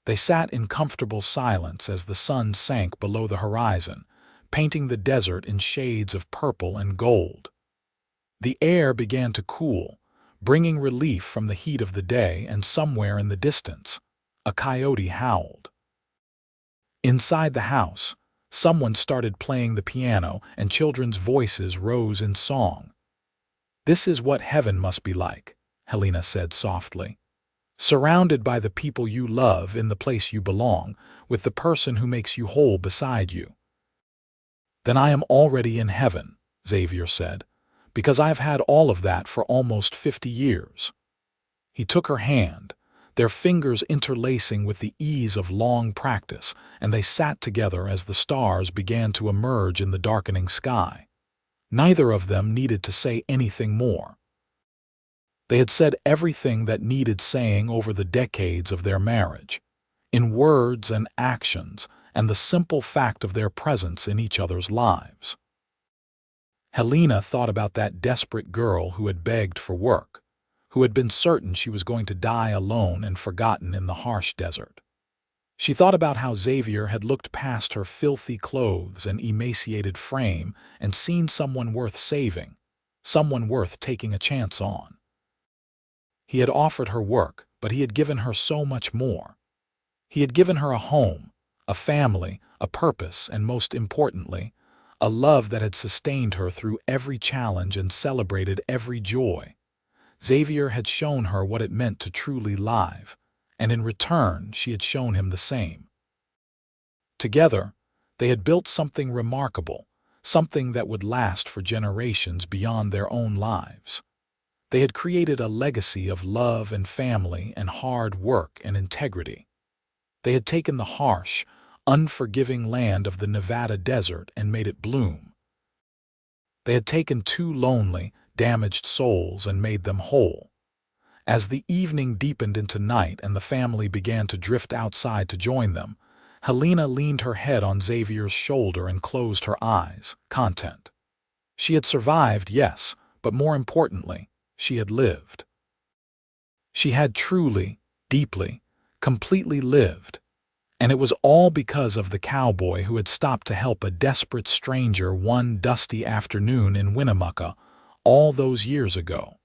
They sat in comfortable silence as the sun sank below the horizon, painting the desert in shades of purple and gold. The air began to cool, bringing relief from the heat of the day, and somewhere in the distance, a coyote howled. Inside the house, someone started playing the piano and children's voices rose in song. "This is what heaven must be like," Helena said softly. "Surrounded by the people you love in the place you belong, with the person who makes you whole beside you." "Then I am already in heaven," Xavier said, "because I have had all of that for almost 50 years. He took her hand, their fingers interlacing with the ease of long practice, and they sat together as the stars began to emerge in the darkening sky. Neither of them needed to say anything more. They had said everything that needed saying over the decades of their marriage, in words and actions, and the simple fact of their presence in each other's lives. Helena thought about that desperate girl who had begged for work, who had been certain she was going to die alone and forgotten in the harsh desert. She thought about how Xavier had looked past her filthy clothes and emaciated frame and seen someone worth saving, someone worth taking a chance on. He had offered her work, but he had given her so much more. He had given her a home, a family, a purpose, and most importantly, a love that had sustained her through every challenge and celebrated every joy. Xavier had shown her what it meant to truly live, and in return she had shown him the same. Together, they had built something remarkable, something that would last for generations beyond their own lives. They had created a legacy of love and family and hard work and integrity. They had taken the harsh, unforgiving land of the Nevada desert and made it bloom. They had taken two lonely, damaged souls and made them whole. As the evening deepened into night and the family began to drift outside to join them, Helena leaned her head on Xavier's shoulder and closed her eyes, content. She had survived, yes, but more importantly, she had lived. She had truly, deeply, completely lived. And it was all because of the cowboy who had stopped to help a desperate stranger one dusty afternoon in Winnemucca all those years ago.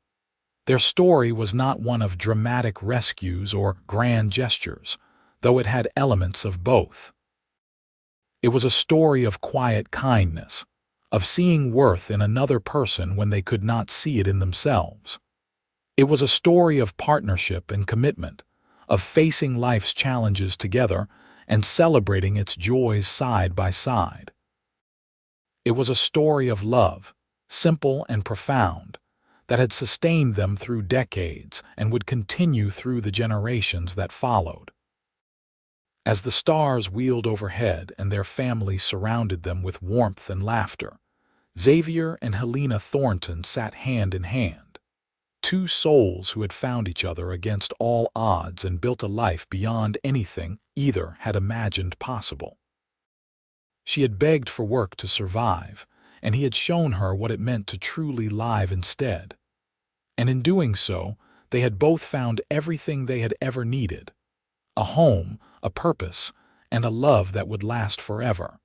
Their story was not one of dramatic rescues or grand gestures, though it had elements of both. It was a story of quiet kindness, of seeing worth in another person when they could not see it in themselves. It was a story of partnership and commitment, of facing life's challenges together and celebrating its joys side by side. It was a story of love, simple and profound, that had sustained them through decades and would continue through the generations that followed. As the stars wheeled overhead and their family surrounded them with warmth and laughter, Xavier and Helena Thornton sat hand in hand. Two souls who had found each other against all odds and built a life beyond anything either had imagined possible. She had begged for work to survive, and he had shown her what it meant to truly live instead. And in doing so, they had both found everything they had ever needed: a home, a purpose, and a love that would last forever.